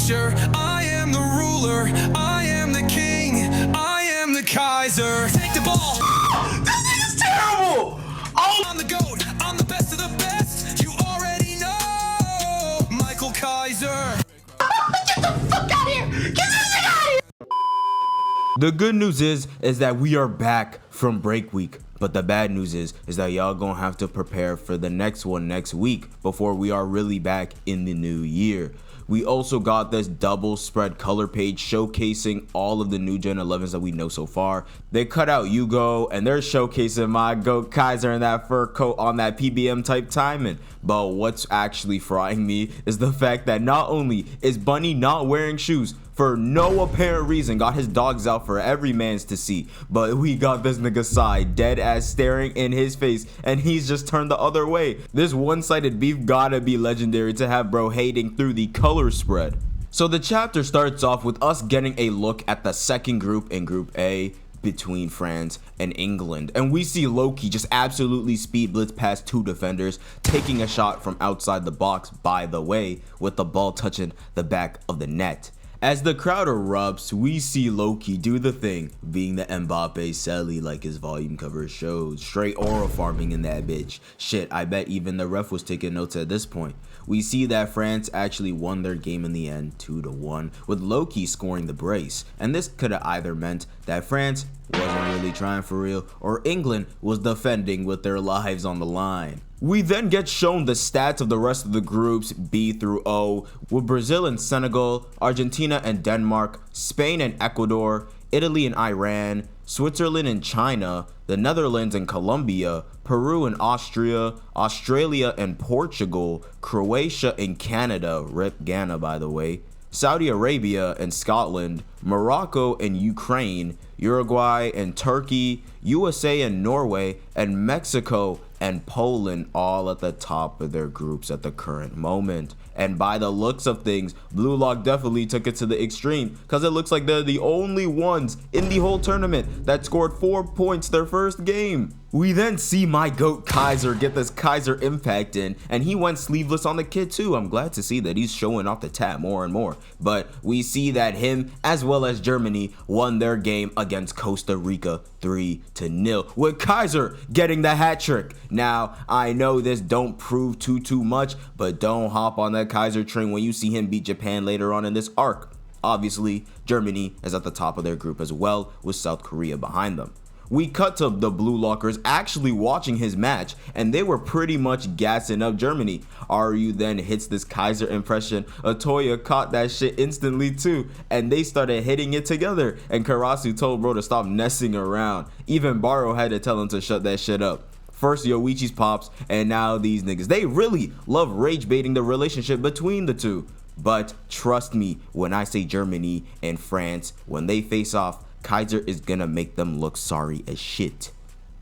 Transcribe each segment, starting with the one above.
future. I am the ruler, I am the king, I am the Kaiser. Take the ball. This nigga's terrible. Oh, I'm the GOAT, I'm the best of the best. You already know, Michael Kaiser. get the fuck out of here. Get this nigga out of here. The good news is that we are back from break week. But the bad news is that y'all gonna have to prepare for the next one next week before we are really back in the new year. We also got this double spread color page showcasing all of the new Gen 11s that we know so far. They cut out Yugo and they're showcasing my GOAT Kaiser in that fur coat on that PBM type timing. But what's actually frying me is the fact that not only is Bunny not wearing shoes for no apparent reason, got his dogs out for every man's to see, but we got this nigga side dead ass staring in his face and he's just turned the other way. This one-sided beef gotta be legendary to have bro hating through the color spread. So the chapter starts off with us getting a look at the second group in Group A between France and England, and we see Loki just absolutely speed blitz past two defenders, taking a shot from outside the box, by the way, with the ball touching the back of the net. As the crowd erupts, we see Loki do the thing, being the Mbappe Selly like his volume cover shows, straight aura farming in that bitch. Shit, I bet even the ref was taking notes at this point. We see that France actually won their game in the end 2-1, with Loki scoring the brace, and this could have either meant that France wasn't really trying for real, or England was defending with their lives on the line. We then get shown the stats of the rest of the groups B through O, with Brazil and Senegal, Argentina and Denmark, Spain and Ecuador, Italy and Iran, Switzerland and China, the Netherlands and Colombia, Peru and Austria, Australia and Portugal, Croatia and Canada, rip Ghana by the way, Saudi Arabia and Scotland, Morocco and Ukraine, Uruguay and Turkey, USA and Norway, and Mexico and Poland, all at the top of their groups at the current moment. And by the looks of things, Blue Lock definitely took it to the extreme, because it looks like they're the only ones in the whole tournament that scored 4 points their first game. We then see my GOAT Kaiser get this Kaiser impact in, and he went sleeveless on the kid too. I'm glad to see that he's showing off the tat more and more. But we see that him, as well as Germany, won their game against Costa Rica 3-0, with Kaiser getting the hat trick. Now, I know this don't prove too much, but don't hop on that Kaiser train when you see him beat Japan later on in this arc. Obviously, Germany is at the top of their group as well, with South Korea behind them. We cut to the Blue Lockers actually watching his match, and they were pretty much gassing up Germany. Ryu then hits this Kaiser impression. Otoya caught that shit instantly too, and they started hitting it together, and Karasu told bro to stop messing around. Even Baro had to tell him to shut that shit up. First Yoichi's pops, and now these niggas. They really love rage baiting the relationship between the two. But trust me when I say Germany and France, when they face off, Kaiser is gonna make them look sorry as shit.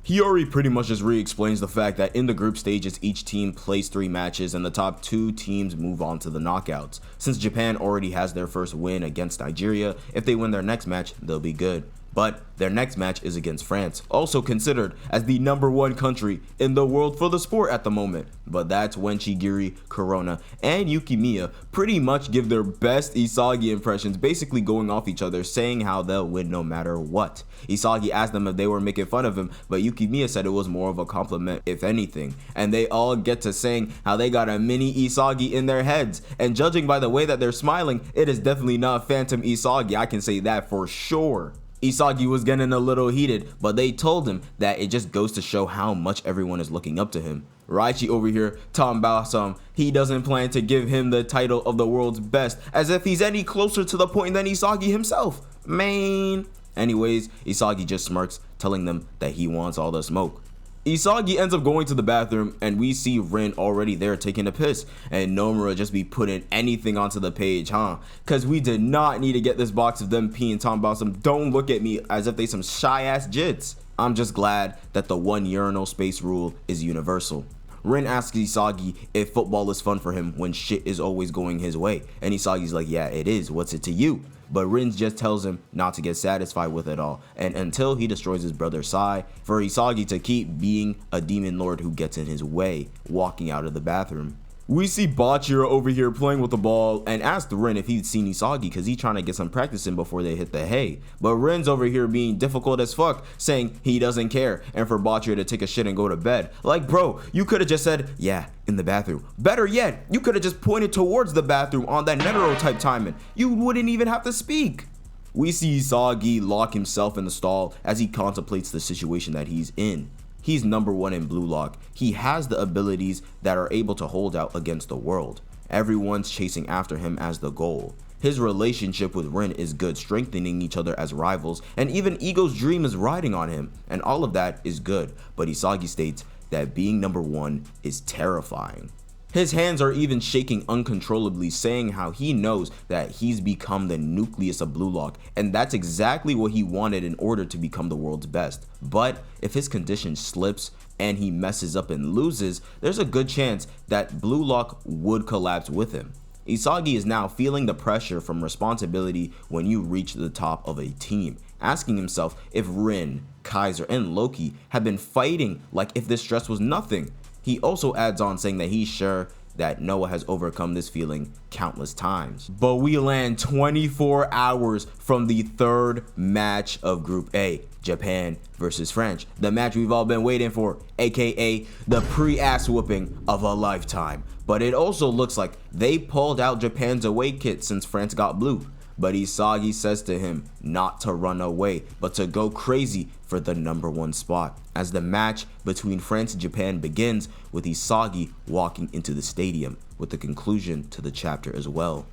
Hiyori pretty much just re-explains the fact that in the group stages, each team plays 3 matches and the top 2 teams move on to the knockouts. Since Japan already has their first win against Nigeria, if they win their next match, they'll be good. But their next match is against France, also considered as the #1 country in the world for the sport at the moment. But that's when Shigiri, Corona, and Yukimiya pretty much give their best Isagi impressions, basically going off each other, saying how they'll win no matter what. Isagi asked them if they were making fun of him, but Yukimiya said it was more of a compliment, if anything. And they all get to saying how they got a mini Isagi in their heads. And judging by the way that they're smiling, it is definitely not Phantom Isagi, I can say that for sure. Isagi was getting a little heated, but they told him that it just goes to show how much everyone is looking up to him. Raichi over here talking about he doesn't plan to give him the title of the world's best, as if he's any closer to the point than Isagi himself. Man. Anyways, Isagi just smirks, telling them that he wants all the smoke. Isagi ends up going to the bathroom, and we see Rin already there taking a piss, and Nomura just be putting anything onto the page, huh? Cause we did not need to get this box of them peeing talking about some don't look at me as if they some shy ass jits. I'm just glad that the 1 urinal space rule is universal. Rin asks Isagi if football is fun for him when shit is always going his way, and Isagi's like, yeah it is, what's it to you? But Rin just tells him not to get satisfied with it all, and until he destroys his brother Sai, for Isagi to keep being a demon lord who gets in his way, walking out of the bathroom. We see Bachira over here playing with the ball and asked Rin if he'd seen Isagi because he's trying to get some practice in before they hit the hay. But Rin's over here being difficult as fuck, saying he doesn't care and for Bachira to take a shit and go to bed. Like, bro, you could have just said, yeah, in the bathroom. Better yet, you could have just pointed towards the bathroom on that Netero type timing. You wouldn't even have to speak. We see Isagi lock himself in the stall as he contemplates the situation that he's in. He's number 1 in Blue Lock. He has the abilities that are able to hold out against the world. Everyone's chasing after him as the goal. His relationship with Rin is good, strengthening each other as rivals, and even Ego's dream is riding on him, and all of that is good, but Isagi states that being number 1 is terrifying. His hands are even shaking uncontrollably, saying how he knows that he's become the nucleus of Blue Lock, and that's exactly what he wanted in order to become the world's best. But if his condition slips and he messes up and loses, there's a good chance that Blue Lock would collapse with him. Isagi is now feeling the pressure from responsibility when you reach the top of a team, asking himself if Rin, Kaiser, and Loki have been fighting like if this stress was nothing. He also adds on saying that he's sure that Noah has overcome this feeling countless times. But we land 24 hours from the 3rd match of Group A, Japan versus France, the match we've all been waiting for, aka the pre-ass whooping of a lifetime. But it also looks like they pulled out Japan's away kit since France got blue. But Isagi says to him not to run away, but to go crazy for the number 1 spot, as the match between France and Japan begins with Isagi walking into the stadium, with the conclusion to the chapter as well.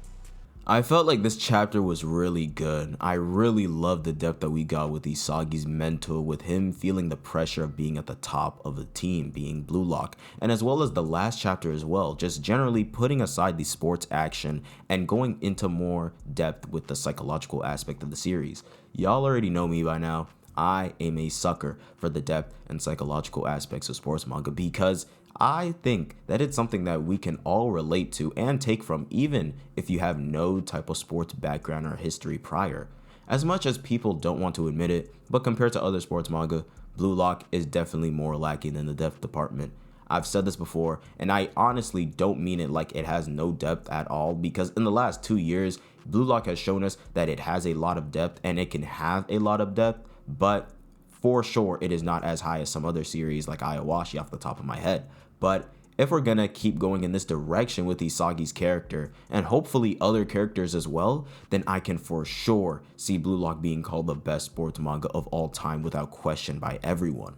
I felt like this chapter was really good. I really loved the depth that we got with Isagi's mental, with him feeling the pressure of being at the top of the team, being Blue Lock, and as well as the last chapter as well, just generally putting aside the sports action and going into more depth with the psychological aspect of the series. Y'all already know me by now. I am a sucker for the depth and psychological aspects of sports manga because I think that it's something that we can all relate to and take from, even if you have no type of sports background or history prior. As much as people don't want to admit it, but compared to other sports manga, Blue Lock is definitely more lacking in the depth department. I've said this before, and I honestly don't mean it like it has no depth at all, because in the last 2 years, Blue Lock has shown us that it has a lot of depth and it can have a lot of depth, but for sure it is not as high as some other series like Ayawashi off the top of my head. But if we're gonna keep going in this direction with Isagi's character, and hopefully other characters as well, then I can for sure see Blue Lock being called the best sports manga of all time without question by everyone.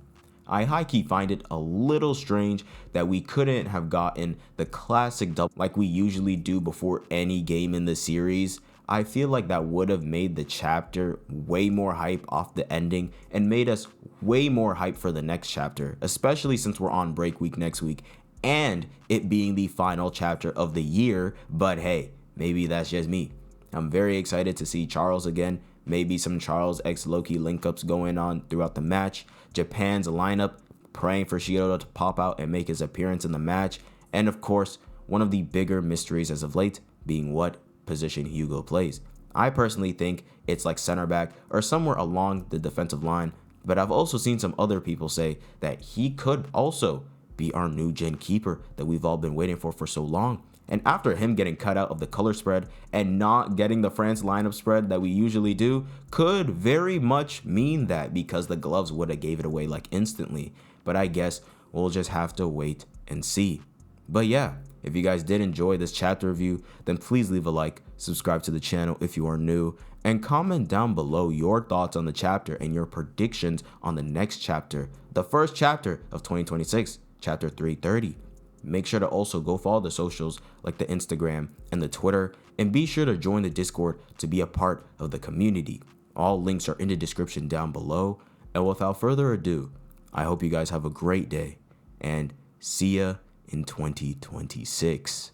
I high-key find it a little strange that we couldn't have gotten the classic double like we usually do before any game in the series. I feel like that would have made the chapter way more hype off the ending and made us way more hype for the next chapter, especially since we're on break week next week and it being the final chapter of the year. But hey, maybe that's just me. I'm very excited to see Charles again, maybe some Charles x Loki link-ups going on throughout the match, Japan's lineup, praying for Shiro to pop out and make his appearance in the match, and of course, one of the bigger mysteries as of late being what position Hugo plays. I personally think it's like center back or somewhere along the defensive line, but I've also seen some other people say that he could also be our new gen keeper that we've all been waiting for so long. And after him getting cut out of the color spread and not getting the France lineup spread that we usually do, could very much mean that, because the gloves would have gave it away like instantly. But I guess we'll just have to wait and see. But yeah, if you guys did enjoy this chapter review, then please leave a like, subscribe to the channel if you are new, and comment down below your thoughts on the chapter and your predictions on the next chapter, the first chapter of 2026, chapter 330. Make sure to also go follow the socials like the Instagram and the Twitter, and be sure to join the Discord to be a part of the community. All links are in the description down below. And without further ado, I hope you guys have a great day and see ya in 2026.